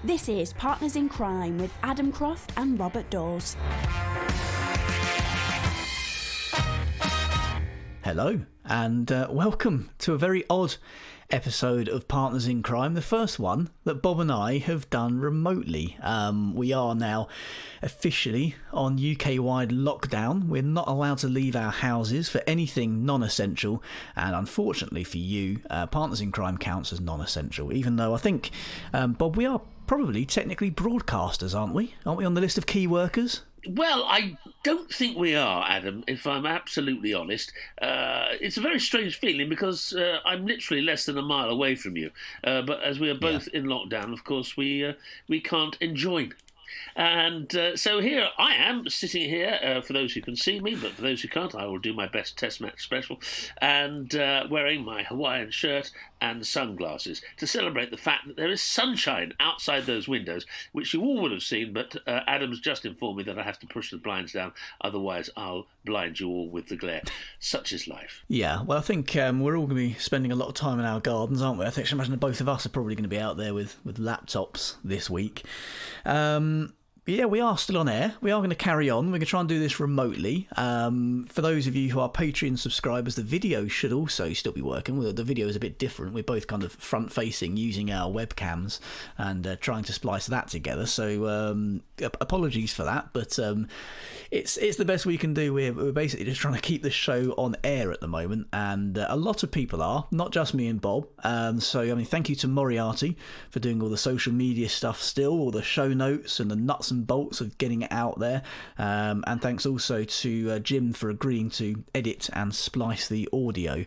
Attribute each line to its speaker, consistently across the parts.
Speaker 1: This is Partners in Crime with Adam Croft and Robert Daws.
Speaker 2: Hello, and welcome to a very odd episode of Partners in Crime, the first one that Bob and I have done remotely. We are now officially on UK-wide lockdown. We're not allowed to leave our houses for anything non-essential, and unfortunately for you, Partners in Crime counts as non-essential, even though I think, Bob, we are probably technically broadcasters, aren't we? Aren't we on the list of key workers?
Speaker 3: Well, I don't think we are, Adam, if I'm absolutely honest. It's a very strange feeling because I'm literally less than a mile away from you. But as we are both in lockdown, of course, we can't enjoin. And so here I am, sitting here, for those who can see me, but for those who can't, I will do my best test match special, and wearing my Hawaiian shirt and sunglasses to celebrate the fact that there is sunshine outside those windows, which you all would have seen, but Adam's just informed me that I have to push the blinds down, otherwise I'll blind you all with the glare. Such is life.
Speaker 2: Yeah, well, I think we're all going to be spending a lot of time in our gardens, aren't we? I think I should imagine that both of us are probably going to be out there with laptops this week. Yeah, we are still on air. We are going to carry on. We're going to try and do this remotely. For those of you who are Patreon subscribers, the video should also still be working. Well, the video is a bit different. We're both kind of front-facing using our webcams and trying to splice that together. So apologies for that, but it's the best we can do. We're basically just trying to keep the show on air at the moment, and a lot of people are, not just me and Bob. So, I mean, thank you to Moriarty for doing all the social media stuff still, all the show notes and the nuts and bolts of getting it out there, and thanks also to Jim for agreeing to edit and splice the audio,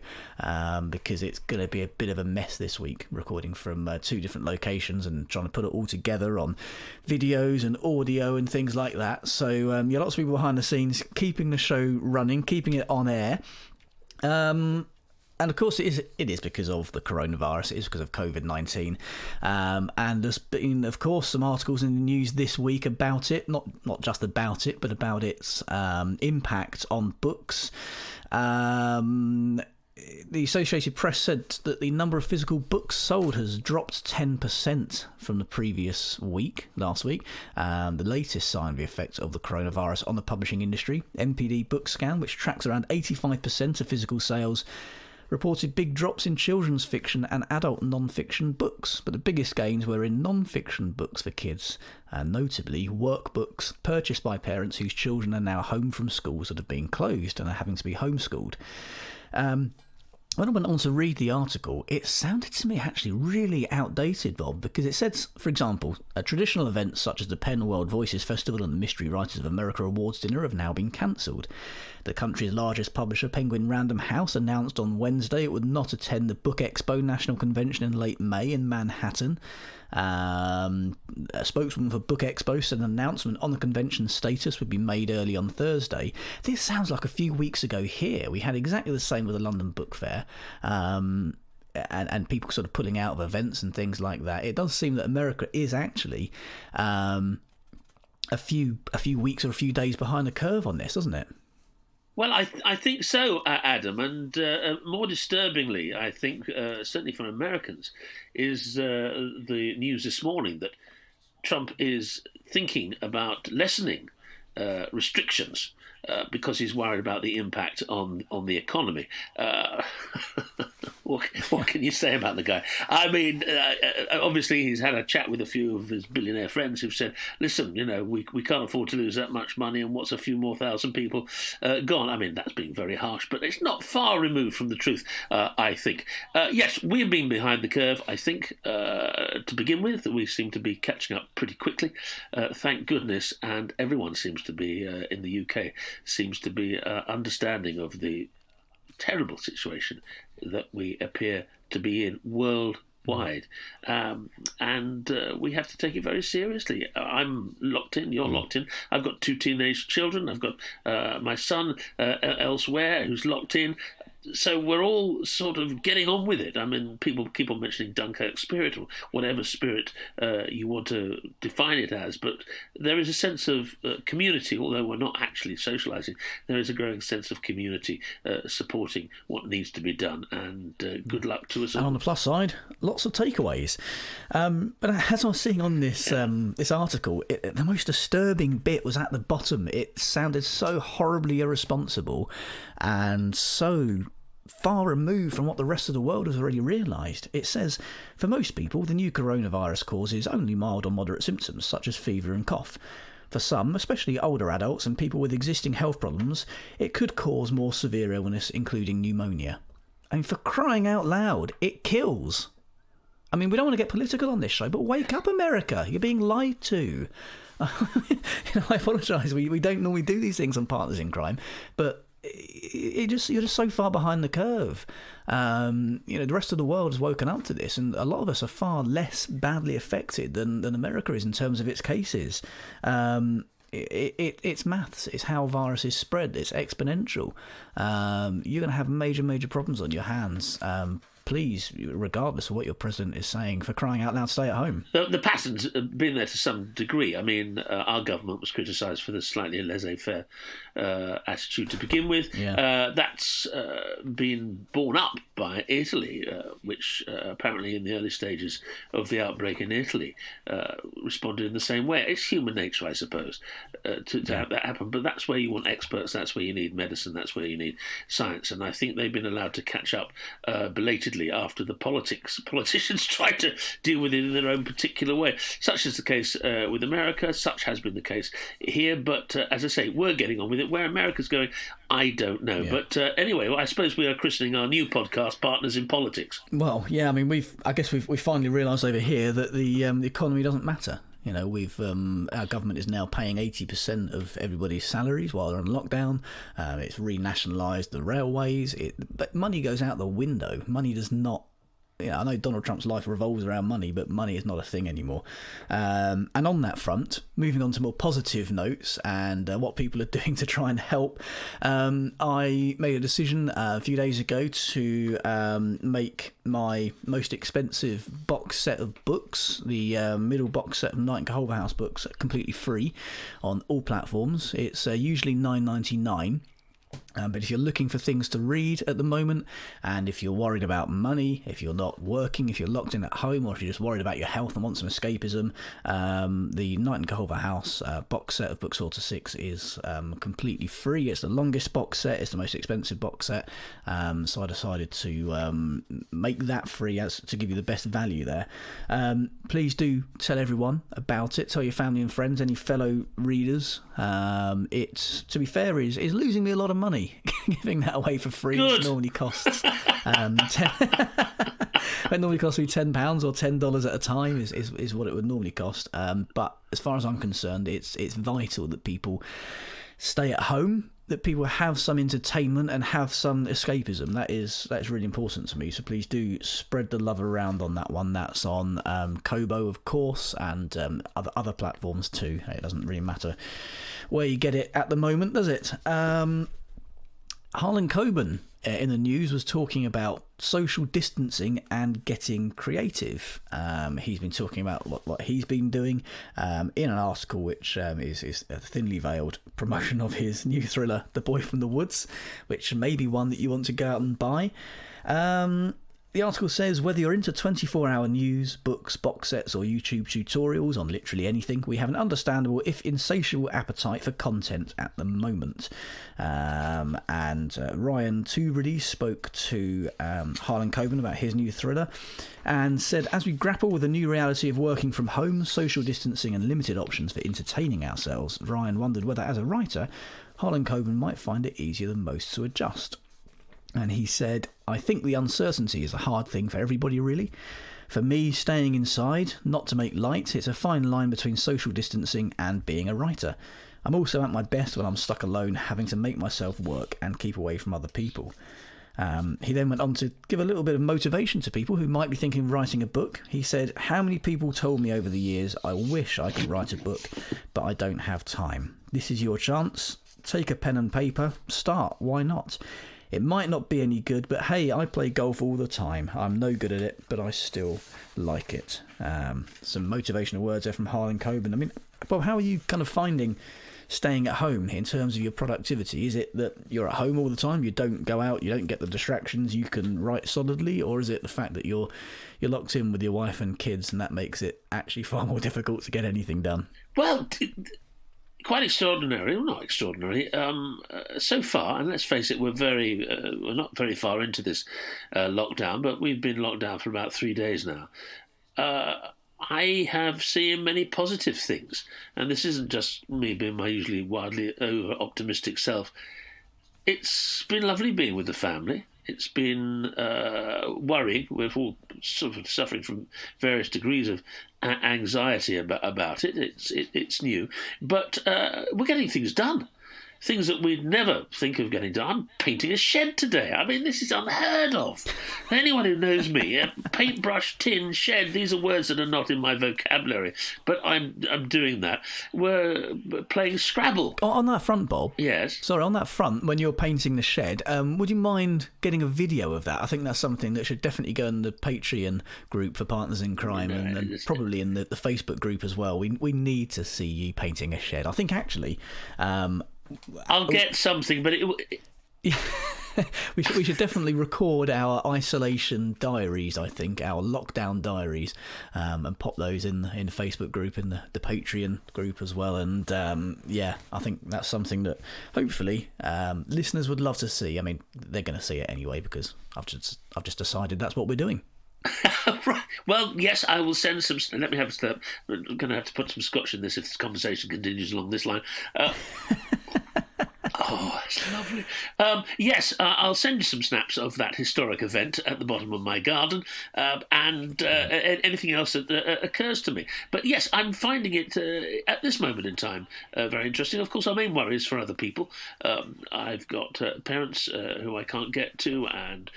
Speaker 2: because it's going to be a bit of a mess this week, recording from two different locations and trying to put it all together on videos and audio and things like that. So yeah, lots of people behind the scenes keeping the show running, keeping it on air. And of course it is because of the coronavirus, it is because of COVID-19. And there's been, of course, some articles in the news this week about it, not just about it, but about its impact on books. The Associated Press said that the number of physical books sold has dropped 10% from the previous week, last week. The latest sign of the effect of the coronavirus on the publishing industry, MPD Bookscan, which tracks around 85% of physical sales, reported big drops in children's fiction and adult non-fiction books, but the biggest gains were in non-fiction books for kids, and notably workbooks purchased by parents whose children are now home from schools that have been closed and are having to be homeschooled. When I went on to read the article, it sounded to me actually really outdated, Bob, because it said, for example, traditional events such as the Penn World Voices Festival and the Mystery Writers of America Awards Dinner have now been cancelled. The country's largest publisher, Penguin Random House, announced on Wednesday it would not attend the Book Expo National Convention in late May in Manhattan. A spokeswoman for Book Expo said an announcement on the convention's status would be made early on Thursday. This sounds like a few weeks ago here. We had exactly the same with the London Book Fair, and people sort of pulling out of events and things like that. It does seem that America is actually a few weeks or a few days behind the curve on this, doesn't it?
Speaker 3: Well, I think so, Adam, and more disturbingly, I think, certainly for Americans, is the news this morning that Trump is thinking about lessening restrictions because he's worried about the impact on the economy. What can you say about the guy? I mean, obviously he's had a chat with a few of his billionaire friends who've said, listen, we can't afford to lose that much money, and what's a few more thousand people gone? I mean, that's being very harsh, but it's not far removed from the truth, I think. Yes, we've been behind the curve, I think, to begin with. We seem to be catching up pretty quickly, thank goodness, and everyone seems to be, in the UK, seems to be understanding of the terrible situation that we appear to be in worldwide, and we have to take it very seriously. I'm locked in, you're locked in. I've got two teenage children. I've got my son elsewhere who's locked in. So we're all sort of getting on with it. I mean, people keep on mentioning Dunkirk spirit, or whatever spirit you want to define it as, but there is a sense of community, although we're not actually socialising. There is a growing sense of community supporting what needs to be done, and good luck to us all.
Speaker 2: And on the plus side, lots of takeaways. But as I was seeing on this this article, the most disturbing bit was at the bottom. It sounded so horribly irresponsible and so far removed from what the rest of the world has already realised. It says, for most people, the new coronavirus causes only mild or moderate symptoms, such as fever and cough. For some, especially older adults and people with existing health problems, it could cause more severe illness, including pneumonia. And for crying out loud, it kills. I mean, we don't want to get political on this show, but wake up, America. You're being lied to. I apologise. We don't normally do these things on Partners in Crime, but you're just so far behind the curve. The rest of the world has woken up to this, and a lot of us are far less badly affected than America is in terms of its cases. It's maths. It's how viruses spread. It's exponential. You're going to have major problems on your hands. Please, regardless of what your president is saying, for crying out loud, stay at home.
Speaker 3: The pattern's been there to some degree. I mean, our government was criticised for the slightly laissez-faire attitude to begin with.
Speaker 2: Yeah.
Speaker 3: That's been borne up by Italy, which apparently in the early stages of the outbreak in Italy responded in the same way. It's human nature, I suppose, to have that happen. But that's where you want experts, that's where you need medicine, that's where you need science. And I think they've been allowed to catch up belatedly after the politicians tried to deal with it in their own particular way. Such is the case with America, such has been the case here, but as I say, we're getting on with it. Where America's going, I don't know. Yeah. But anyway, I suppose we are christening our new podcast Partners in Politics.
Speaker 2: Well, yeah, I mean, we've finally realised over here that the economy doesn't matter. You know, our government is now paying 80% of everybody's salaries while they're on lockdown. It's renationalised the railways. But money goes out the window. Money does not. I know Donald Trump's life revolves around money, but money is not a thing anymore. And on that front, moving on to more positive notes and what people are doing to try and help, I made a decision a few days ago to make my most expensive box set of books, the middle box set of Knight and Culverhouse books, completely free on all platforms. It's usually $9.99. But if you're looking for things to read at the moment, and if you're worried about money, if you're not working, if you're locked in at home, or if you're just worried about your health and want some escapism, the Knight and Culverhouse box set of books 4 to 6 is completely free. It's the longest box set, it's the most expensive box set, so I decided to make that free to give you the best value there. Please do tell everyone about it, tell your family and friends, any fellow readers. It, to be fair, is losing me a lot of money giving that away for free. Which normally costs it normally costs me £10 or $10 at a time is what it would normally cost. But as far as I'm concerned, it's vital that people stay at home, that people have some entertainment and have some escapism. That's really important to me. So please do spread the love around on that one. That's on Kobo, of course, and other platforms too. It doesn't really matter where you get it at the moment, does it? Harlan Coben in the news was talking about social distancing and getting creative. He's been talking about what he's been doing in an article which is a thinly veiled promotion of his new thriller, The Boy from the Woods, which may be one that you want to go out and buy. The article says, whether you're into 24-hour news, books, box sets, or YouTube tutorials on literally anything, we have an understandable, if insatiable, appetite for content at the moment. And Ryan Tubridy spoke to Harlan Coben about his new thriller and said, as we grapple with the new reality of working from home, social distancing, and limited options for entertaining ourselves, Ryan wondered whether, as a writer, Harlan Coben might find it easier than most to adjust. And he said, I think the uncertainty is a hard thing for everybody, really. For me, staying inside, not to make light, it's a fine line between social distancing and being a writer. I'm also at my best when I'm stuck alone, having to make myself work and keep away from other people. He then went on to give a little bit of motivation to people who might be thinking of writing a book. He said, how many people told me over the years, I wish I could write a book, but I don't have time. This is your chance. Take a pen and paper. Start. Why not? It might not be any good, but hey, I play golf all the time. I'm no good at it, but I still like it. Some motivational words there from Harlan Coben. I mean, Bob, how are you kind of finding staying at home in terms of your productivity? Is it that you're at home all the time, you don't go out, you don't get the distractions, you can write solidly, or is it the fact that you're locked in with your wife and kids and that makes it actually far more difficult to get anything done?
Speaker 3: Well, quite extraordinary. Well, not extraordinary. So far, and let's face it, we're not very far into this lockdown, but we've been locked down for about 3 days now. I have seen many positive things, and this isn't just me being my usually wildly over-optimistic self. It's been lovely being with the family. It's been worrying. We're all sort of suffering from various degrees of anxiety about it. It's new, but we're getting things done. Things that we'd never think of getting done. I'm painting a shed today. I mean, this is unheard of. Anyone who knows me, a paintbrush, tin, shed, these are words that are not in my vocabulary, but I'm doing that. We're playing Scrabble.
Speaker 2: On that front, Bob.
Speaker 3: Yes.
Speaker 2: Sorry, on that front, when you're painting the shed, would you mind getting a video of that? I think that's something that should definitely go in the Patreon group for Partners in Crime, and probably in the Facebook group as well. We need to see you painting a shed. I think actually...
Speaker 3: I'll get something, but
Speaker 2: we should definitely record our isolation diaries, I think, our lockdown diaries, and pop those in the Facebook group, in the Patreon group as well. And I think that's something that hopefully listeners would love to see. I mean, they're going to see it anyway because I've just decided that's what we're doing.
Speaker 3: Right. Well, yes, I will send some. Let me have a step. I'm going to have to put some scotch in this if this conversation continues along this line. Oh, it's lovely. Yes, I'll send you some snaps of that historic event at the bottom of my garden, and anything else that occurs to me. But yes, I'm finding it at this moment in time very interesting. Of course, our main worry is for other people. I've got parents who I can't get to, and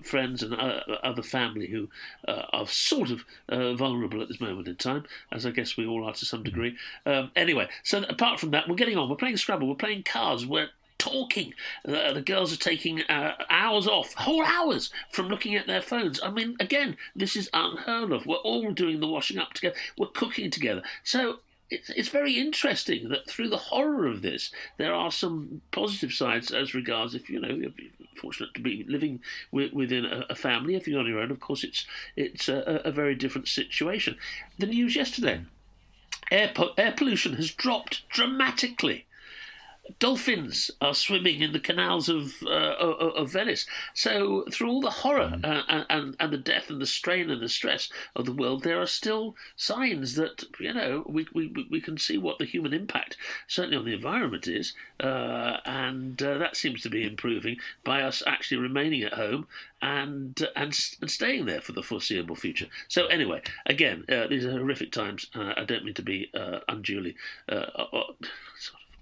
Speaker 3: friends and other family who are sort of vulnerable at this moment in time, as I guess we all are to some degree. Anyway, so apart from that, we're getting on. We're playing Scrabble. We're playing cards. We're talking. The girls are taking hours off, whole hours, from looking at their phones. I mean, again, this is unheard of. We're all doing the washing up together. We're cooking together. So it's very interesting that through the horror of this, there are some positive sides as regards if, you're fortunate to be living within a family. If you're on your own, of course, it's a very different situation. The news yesterday, air pollution has dropped dramatically. Dolphins are swimming in the canals of Venice. So through all the horror and the death and the strain and the stress of the world, there are still signs that we can see what the human impact certainly on the environment is, and that seems to be improving by us actually remaining at home and staying there for the foreseeable future. So anyway, again, these are horrific times. I don't mean to be unduly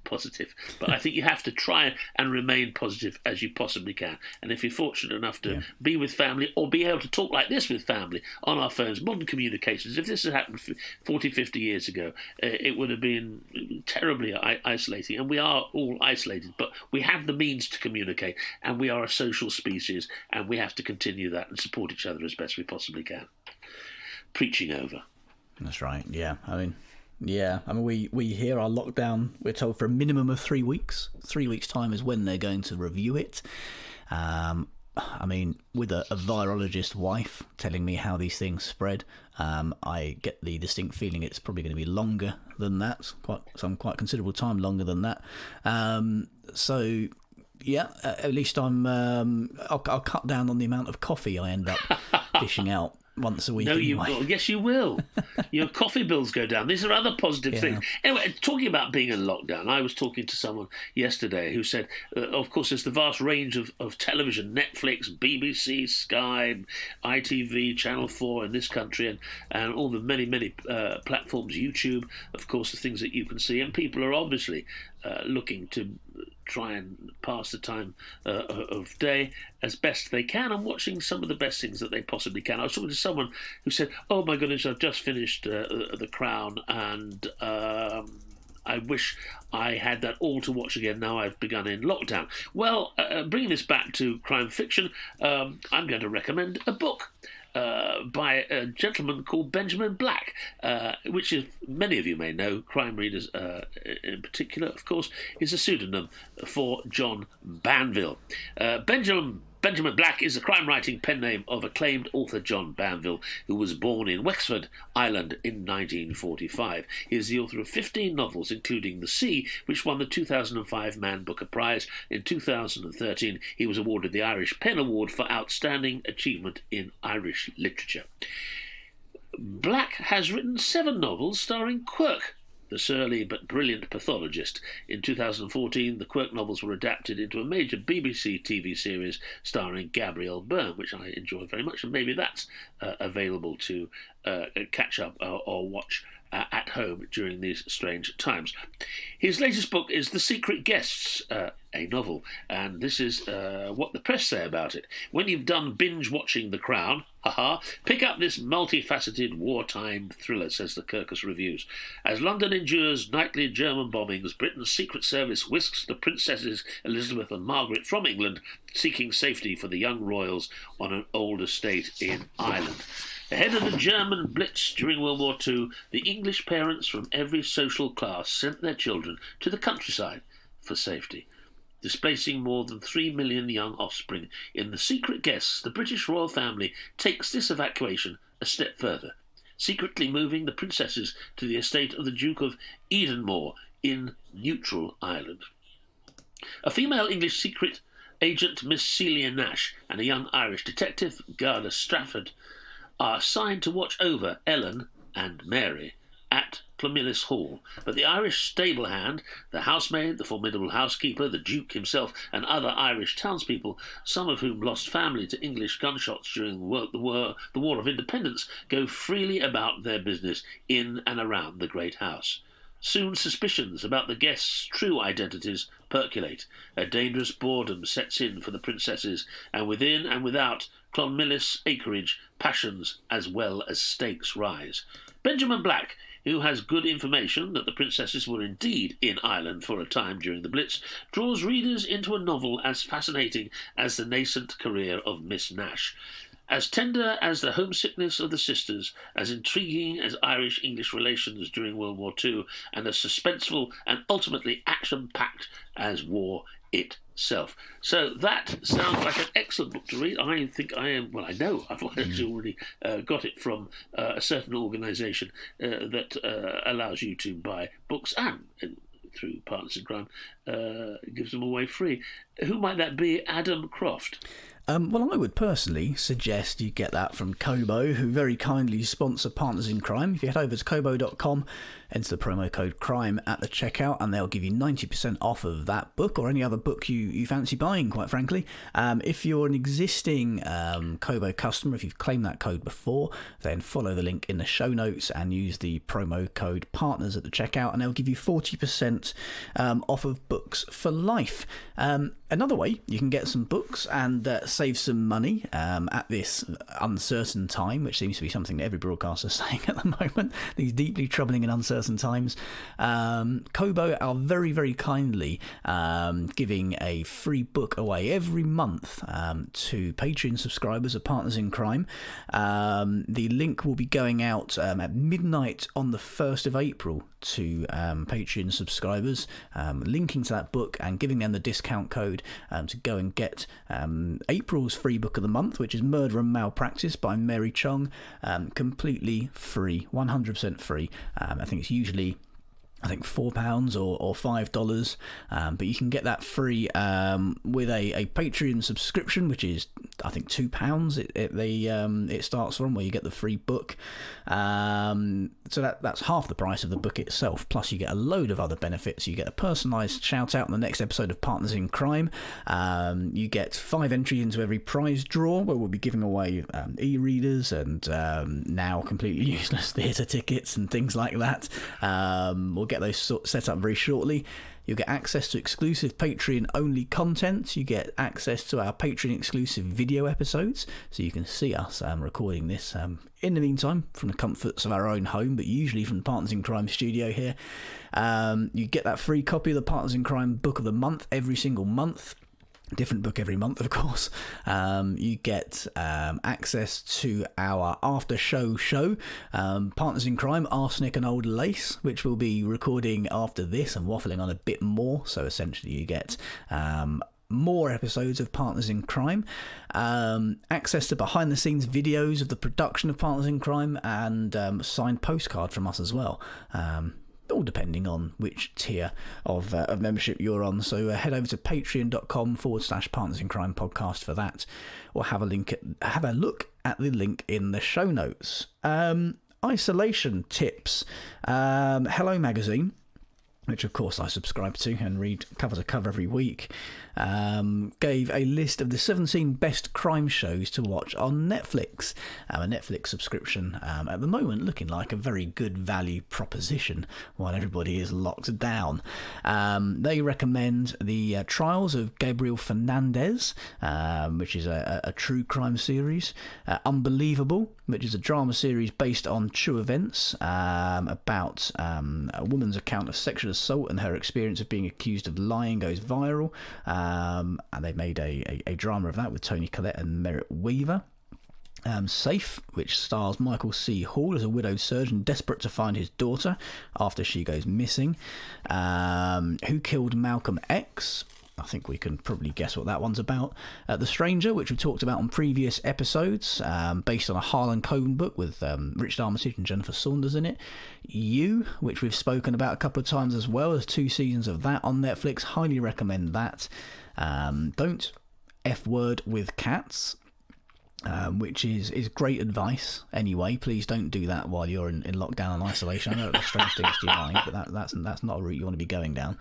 Speaker 3: positive, but I think you have to try and remain positive as you possibly can. And if you're fortunate enough to be with family or be able to talk like this with family on our phones, modern communications, if this had happened 40, 50 years ago, it would have been terribly isolating. And we are all isolated, but we have the means to communicate, and we are a social species, and we have to continue that and support each other as best we possibly can. Preaching over.
Speaker 2: That's right, yeah. I mean, we hear our lockdown, we're told, for a minimum of 3 weeks. 3 weeks' time is when they're going to review it. I mean, with a virologist wife telling me how these things spread, I get the distinct feeling it's probably going to be longer than that, quite considerable time longer than that. So, yeah, at least I'll cut down on the amount of coffee I end up dishing out once a week.
Speaker 3: No,
Speaker 2: anyway.
Speaker 3: you will. Yes, you will. Your coffee bills go down. These are other positive things. Anyway, talking about being in lockdown, I was talking to someone yesterday who said, of course, there's the vast range of television, Netflix, BBC, Sky, ITV, Channel 4 in this country, and all the many, many platforms, YouTube, of course, the things that you can see. And people are obviously looking to try and pass the time of day as best they can and watching some of the best things that they possibly can. I was talking to someone who said, oh my goodness, I've just finished The Crown, and I wish I had that all to watch again now I've begun in lockdown. Well, bringing this back to crime fiction, I'm going to recommend a book by a gentleman called Benjamin Black, which is, many of you may know, crime readers in particular, of course, is a pseudonym for John Banville. Benjamin Black is the crime-writing pen name of acclaimed author John Banville, who was born in Wexford, Ireland in 1945. He is the author of 15 novels, including The Sea, which won the 2005 Man Booker Prize. In 2013, he was awarded the Irish Pen Award for Outstanding Achievement in Irish Literature. Black has written 7 novels starring Quirk, the surly but brilliant pathologist. In 2014, the Quirk novels were adapted into a major BBC TV series starring Gabrielle Byrne, which I enjoy very much, and maybe that's available to catch up or watch at home during these strange times. His latest book is The Secret Guests, a novel, and this is what the press say about it. When you've done binge-watching The Crown, pick up this multifaceted wartime thriller, says the Kirkus Reviews. As London endures nightly German bombings, Britain's Secret Service whisks the Princesses Elizabeth and Margaret from England, seeking safety for the young royals on an old estate in Ireland. Ahead of the German Blitz during World War II, the English parents from every social class sent their children to the countryside for safety, displacing more than 3 million young offspring. In The Secret Guests, the British royal family takes this evacuation a step further, secretly moving the princesses to the estate of the Duke of Edenmore in neutral Ireland. A female English secret agent, Miss Celia Nash, and a young Irish detective, Garda Strafford, are assigned to watch over Ellen and Mary at Plumillis Hall, but the Irish stable hand, the housemaid, the formidable housekeeper, the Duke himself, and other Irish townspeople, some of whom lost family to English gunshots during the War of Independence, go freely about their business in and around the great house. Soon suspicions about the guests' true identities percolate. A dangerous boredom sets in for the princesses, and within and without Clonmillis acreage, passions as well as stakes rise. Benjamin Black, who has good information that the princesses were indeed in Ireland for a time during the Blitz, draws readers into a novel as fascinating as the nascent career of Miss Nash. As tender as the homesickness of the sisters, as intriguing as Irish-English relations during World War II, and as suspenseful and ultimately action-packed as war itself. So that sounds like an excellent book to read. I think I am, well, I know I've actually already got it from a certain organisation that allows you to buy books and through Partners in Crime, gives them away free. Who might that be? Adam Croft.
Speaker 2: Well, I would personally suggest you get that from Kobo, who very kindly sponsor Partners in Crime. If you head over to kobo.com, enter the promo code CRIME at the checkout, and they'll give you 90% off of that book or any other book you fancy buying, quite frankly. If you're an existing Kobo customer, if you've claimed that code before, then follow the link in the show notes and use the promo code PARTNERS at the checkout, and they'll give you 40% off of books for life. Another way you can get some books and save some money at this uncertain time, which seems to be something that every broadcaster is saying at the moment, these deeply troubling and uncertain times. Kobo are very, very kindly giving a free book away every month to Patreon subscribers of Partners in Crime. The link will be going out at midnight on the 1st of April to Patreon subscribers, linking to that book and giving them the discount code to go and get April's free book of the month, which is Murder and Malpractice by Mary Chong, completely free, 100% free. I think it's usually £4 or $5, but you can get that free with a Patreon subscription, which is I think £2. It starts from, where you get the free book. So that's half the price of the book itself. Plus, you get a load of other benefits. You get a personalised shout out in the next episode of Partners in Crime. You get 5 entries into every prize draw, where we'll be giving away e-readers and now completely useless theatre tickets and things like that. We'll get those set up very shortly. You'll get access to exclusive Patreon-only content. You get access to our Patreon-exclusive video episodes, so you can see us recording this in the meantime from the comforts of our own home, but usually from the Partners in Crime studio here. You get that free copy of the Partners in Crime Book of the Month every single month. Different book every month, of course. You get access to our after show, Partners in Crime, Arsenic and Old Lace, which we'll be recording after this and waffling on a bit more. So essentially you get more episodes of Partners in Crime, access to behind the scenes videos of the production of Partners in Crime, and a signed postcard from us as well. All depending on which tier of membership you're on. So head over to patreon.com/Partners in Crime podcast for that, or have a look at the link in the show notes. Isolation tips. Hello Magazine, which of course I subscribe to and read cover to cover every week, gave a list of the 17 best crime shows to watch on Netflix. A Netflix subscription at the moment looking like a very good value proposition while everybody is locked down. They recommend the Trials of Gabriel Fernandez, which is a true crime series, Unbelievable, which is a drama series based on true events about a woman's account of sexual assault, and her experience of being accused of lying goes viral. And they made a drama of that with Toni Collette and Merritt Weaver. Safe, which stars Michael C. Hall as a widowed surgeon desperate to find his daughter after she goes missing. Who Killed Malcolm X? I think we can probably guess what that one's about. The Stranger, which we've talked about on previous episodes, based on a Harlan Coben book with Richard Armitage and Jennifer Saunders in it. You, which we've spoken about a couple of times as well. There's 2 seasons of that on Netflix. Highly recommend that. Don't F word with cats, which is great advice anyway. Please don't do that while you're in lockdown and isolation. I know it's strange things to your mind, but that's not a route you want to be going down.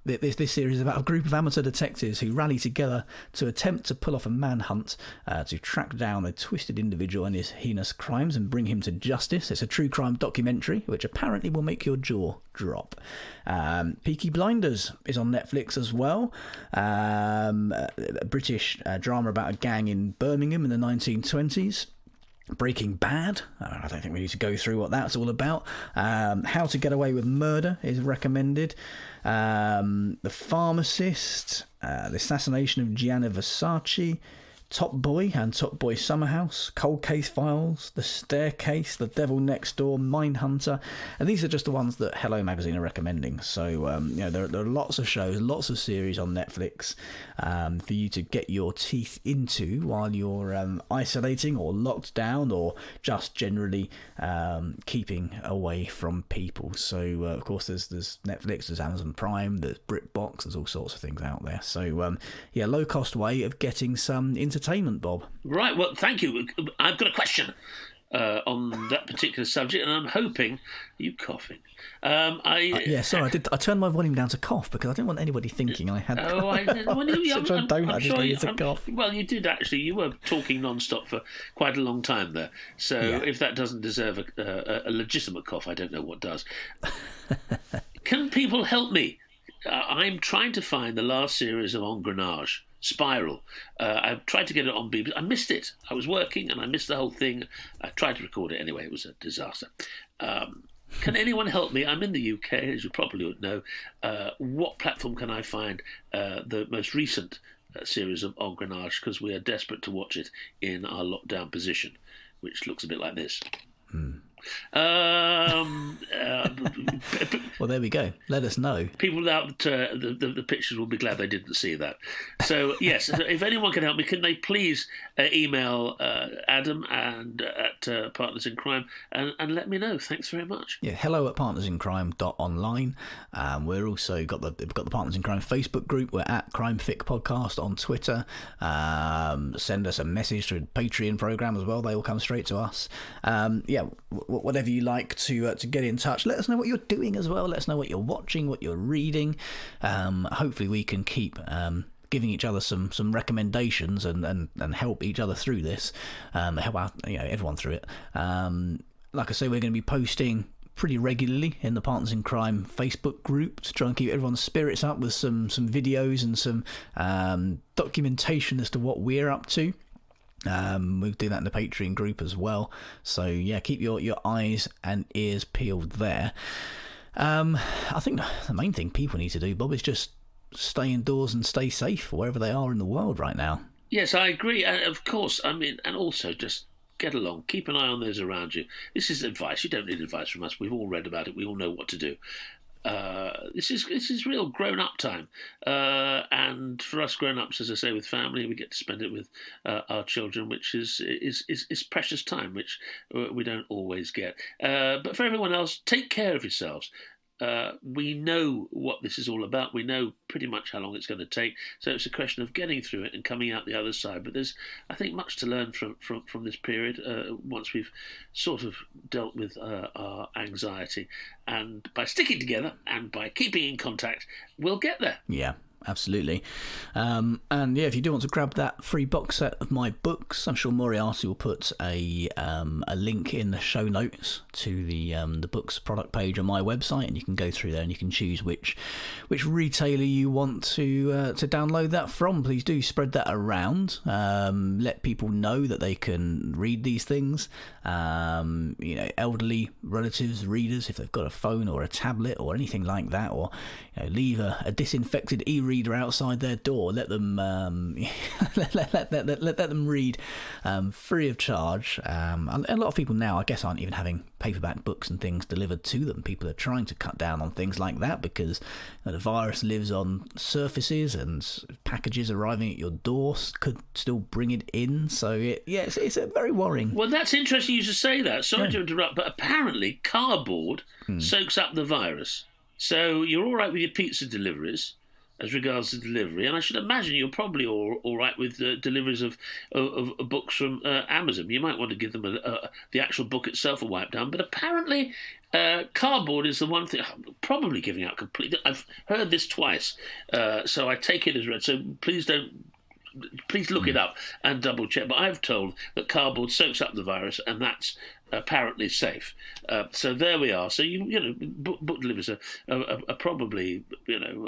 Speaker 2: This series is about a group of amateur detectives who rally together to attempt to pull off a manhunt to track down a twisted individual and his heinous crimes and bring him to justice. It's a true crime documentary which apparently will make your jaw drop. Peaky Blinders is on Netflix as well. A British drama about a gang in Birmingham in the 1920s. Breaking Bad, I don't think we need to go through what that's all about. How to Get Away with Murder is recommended. The Pharmacist, The Assassination of Gianni Versace, Top Boy and Top Boy Summerhouse, Cold Case Files, The Staircase, The Devil Next Door, Mindhunter, and these are just the ones that Hello Magazine are recommending. So there are lots of shows, lots of series on Netflix for you to get your teeth into while you're isolating or locked down or just generally keeping away from people. So of course there's Netflix, there's Amazon Prime, there's BritBox, there's all sorts of things out there. So low cost way of getting some entertainment, Bob. Right,
Speaker 3: well, thank you. I've got a question on that particular subject, and I'm hoping you coughing.
Speaker 2: Sorry, I turned my volume down to cough because I didn't want anybody thinking I had.
Speaker 3: Oh, I did. Well,
Speaker 2: I just needed to cough.
Speaker 3: Well, you did actually. You were talking non-stop for quite a long time there. So if that doesn't deserve a legitimate cough, I don't know what does. Can people help me? I'm trying to find the last series of Engrenage. Spiral. I've tried to get it on BBC. I missed it. I was working and I missed the whole thing. I tried to record it anyway. It was a disaster. Can anyone help me? I'm in the UK, as you probably would know. What platform can I find the most recent series of Engrenage? Because we are desperate to watch it in our lockdown position, which looks a bit like this.
Speaker 2: Well, there we go. Let us know.
Speaker 3: People without the pictures will be glad they didn't see that. So yes, if anyone can help me, can they please email Adam and at Partners in Crime and let me know. Thanks very much.
Speaker 2: Yeah, hello at partnersincrime.online. We're also we've got the Partners in Crime Facebook group. We're at Crime PIC-podcast on Twitter. Send us a message through the Patreon program as well. They will come straight to us. Whatever you like to get in touch. Let us know what you're doing as well. Let us know what you're watching, what you're reading. Hopefully we can keep giving each other some recommendations and help each other through this. Help out everyone through it. Like I say, we're going to be posting pretty regularly in the Partners in Crime Facebook group to try and keep everyone's spirits up with some videos and some documentation as to what we're up to. We'll do that in the Patreon group as well. So yeah, keep your eyes and ears peeled there. I think the main thing people need to do, Bob, is just stay indoors and stay safe wherever they are in the world right now.
Speaker 3: Yes, I agree. Of course, I mean, and also just get along. Keep an eye on those around you. This is advice. You don't need advice from us. We've all read about it. We all know what to do. This is real grown-up time. And for us grown-ups, as I say, with family, we get to spend it with our children, which is precious time, which we don't always get. But for everyone else, take care of yourselves. We know what this is all about. We know pretty much how long it's going to take. So it's a question of getting through it and coming out the other side. But there's, I think, much to learn from this period once we've sort of dealt with our anxiety. And by sticking together and by keeping in contact, we'll get there.
Speaker 2: Yeah. Absolutely. And yeah, if you do want to grab that free box set of my books, I'm sure Moriarty will put a link in the show notes to the books product page on my website, and you can go through there and you can choose which retailer you want to download that from. Please do spread that around. Let people know that they can read these things. Elderly relatives, readers, if they've got a phone or a tablet or anything like that, or leave a disinfected e-reader outside their door. Let them let them read free of charge. A lot of people now, I guess, aren't even having paperback books and things delivered to them. People are trying to cut down on things like that because the virus lives on surfaces, and packages arriving at your door could still bring it in. So it's a very worrying.
Speaker 3: Well, that's interesting you should say that. Sorry to interrupt, but apparently cardboard soaks up the virus. So you're all right with your pizza deliveries as regards to delivery, and I should imagine you're probably all right with deliveries of books from Amazon. You might want to give them the actual book itself a wipe down, but apparently cardboard is the one thing I'm probably giving out completely. I've heard this twice, so I take it as read. So please look it up and double check. But I've told that cardboard soaks up the virus, and that's apparently safe. So there we are. So book deliveries are probably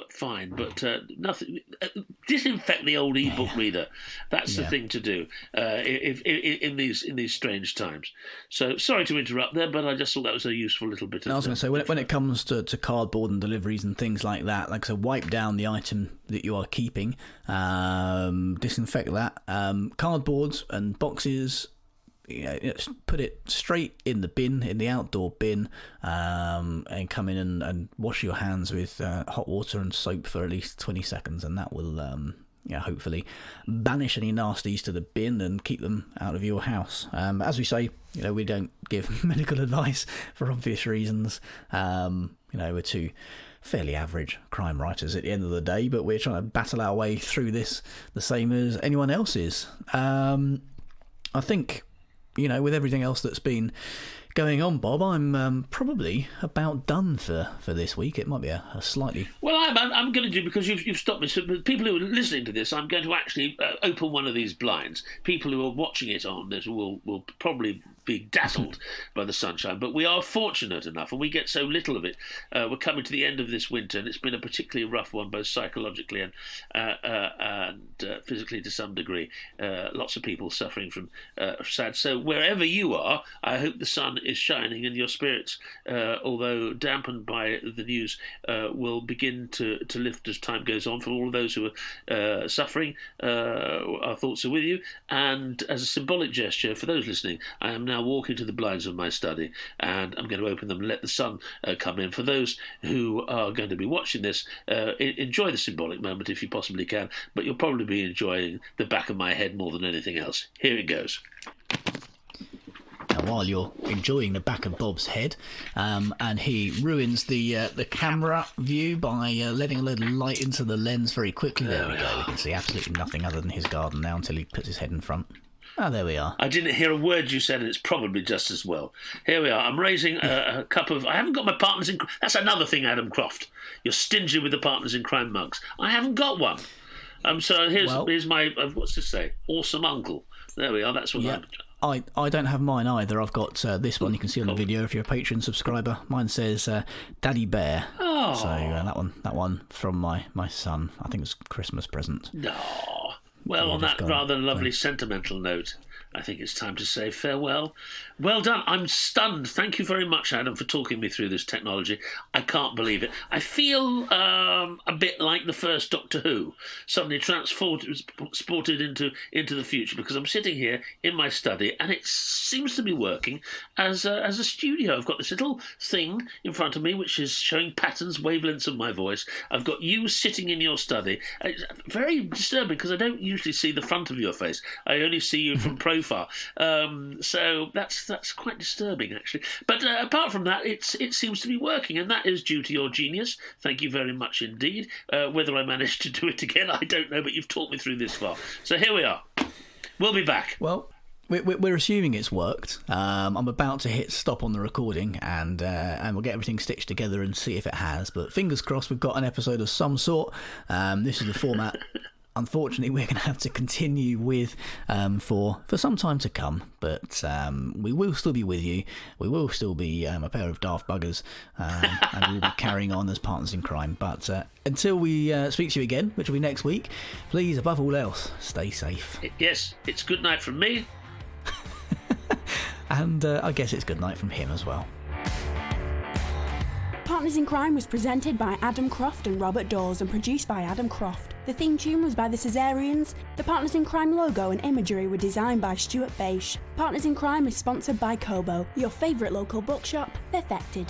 Speaker 3: fine, but nothing. Disinfect the old e-book reader. That's the thing to do if in these strange times. So sorry to interrupt there, but I just thought that was a useful little bit.
Speaker 2: I was going to say, when it comes to cardboard and deliveries and things like that, like I said, wipe down the item that you are keeping, disinfect that. Cardboards and boxes, put it straight in the bin, in the outdoor bin, and come in and wash your hands with hot water and soap for at least 20 seconds, and that will hopefully banish any nasties to the bin and keep them out of your house. As we say, we don't give medical advice for obvious reasons. We're two fairly average crime writers at the end of the day, but we're trying to battle our way through this the same as anyone else is. I think, with everything else that's been going on, Bob, I'm probably about done for this week. It might be a slightly...
Speaker 3: Well, I'm going to do, because you've stopped me, so people who are listening to this, I'm going to actually open one of these blinds. People who are watching it on this will probably be dazzled by the sunshine, but we are fortunate enough, and we get so little of it. We're coming to the end of this winter, and it's been a particularly rough one, both psychologically and physically to some degree. Lots of people suffering from sad. So wherever you are, I hope the sun is shining and your spirits, although dampened by the news, will begin to lift as time goes on. For all of those who are suffering, our thoughts are with you. And as a symbolic gesture, for those listening, I am now walking to the blinds of my study, and I'm going to open them and let the sun come in. For those who are going to be watching this, enjoy the symbolic moment if you possibly can, but you'll probably be enjoying the back of my head more than anything else. Here it goes.
Speaker 2: Now, while you're enjoying the back of Bob's head, and he ruins the camera view by letting a little light into the lens very quickly. There we go. We can see absolutely nothing other than his garden now until he puts his head in front. Oh, there we are.
Speaker 3: I didn't hear a word you said, and it's probably just as well. Here we are. I'm raising a cup of... I haven't got my Partners in... That's another thing, Adam Croft. You're stingy with the Partners in Crime mugs. I haven't got one. So here's my... what's this say? Awesome uncle. There we are. That's what
Speaker 2: I don't have mine either. I've got this one you can see on the video if you're a Patreon subscriber. Mine says Daddy Bear.
Speaker 3: Oh.
Speaker 2: So that one from my son. I think it's a Christmas present.
Speaker 3: No. Well, on that rather lovely sentimental note, I think it's time to say farewell. Well done. I'm stunned. Thank you very much, Adam, for talking me through this technology. I can't believe it. I feel a bit like the first Doctor Who, suddenly transported into the future, because I'm sitting here in my study and it seems to be working as a studio. I've got this little thing in front of me which is showing patterns, wavelengths of my voice. I've got you sitting in your study. It's very disturbing because I don't usually see the front of your face. I only see you from profile. So that's quite disturbing, actually. But apart from that, it seems to be working, and that is due to your genius. Thank you very much indeed. Whether I manage to do it again, I don't know, but you've taught me through this far. So here we are. We'll be back.
Speaker 2: Well, we're assuming it's worked. I'm about to hit stop on the recording, and we'll get everything stitched together and see if it has. But fingers crossed, we've got an episode of some sort. This is the format. Unfortunately, we're going to have to continue with for some time to come, but we will still be with you. We will still be a pair of daft buggers, and we'll be carrying on as partners in crime. But until we speak to you again, which will be next week, please, above all else, stay safe.
Speaker 3: Yes, it's good night from me.
Speaker 2: And I guess it's good night from him as well.
Speaker 1: Partners in Crime was presented by Adam Croft and Robert Daws and produced by Adam Croft. The theme tune was by the Caesareans. The Partners in Crime logo and imagery were designed by Stuart Beisch. Partners in Crime is sponsored by Kobo, your favourite local bookshop, perfected.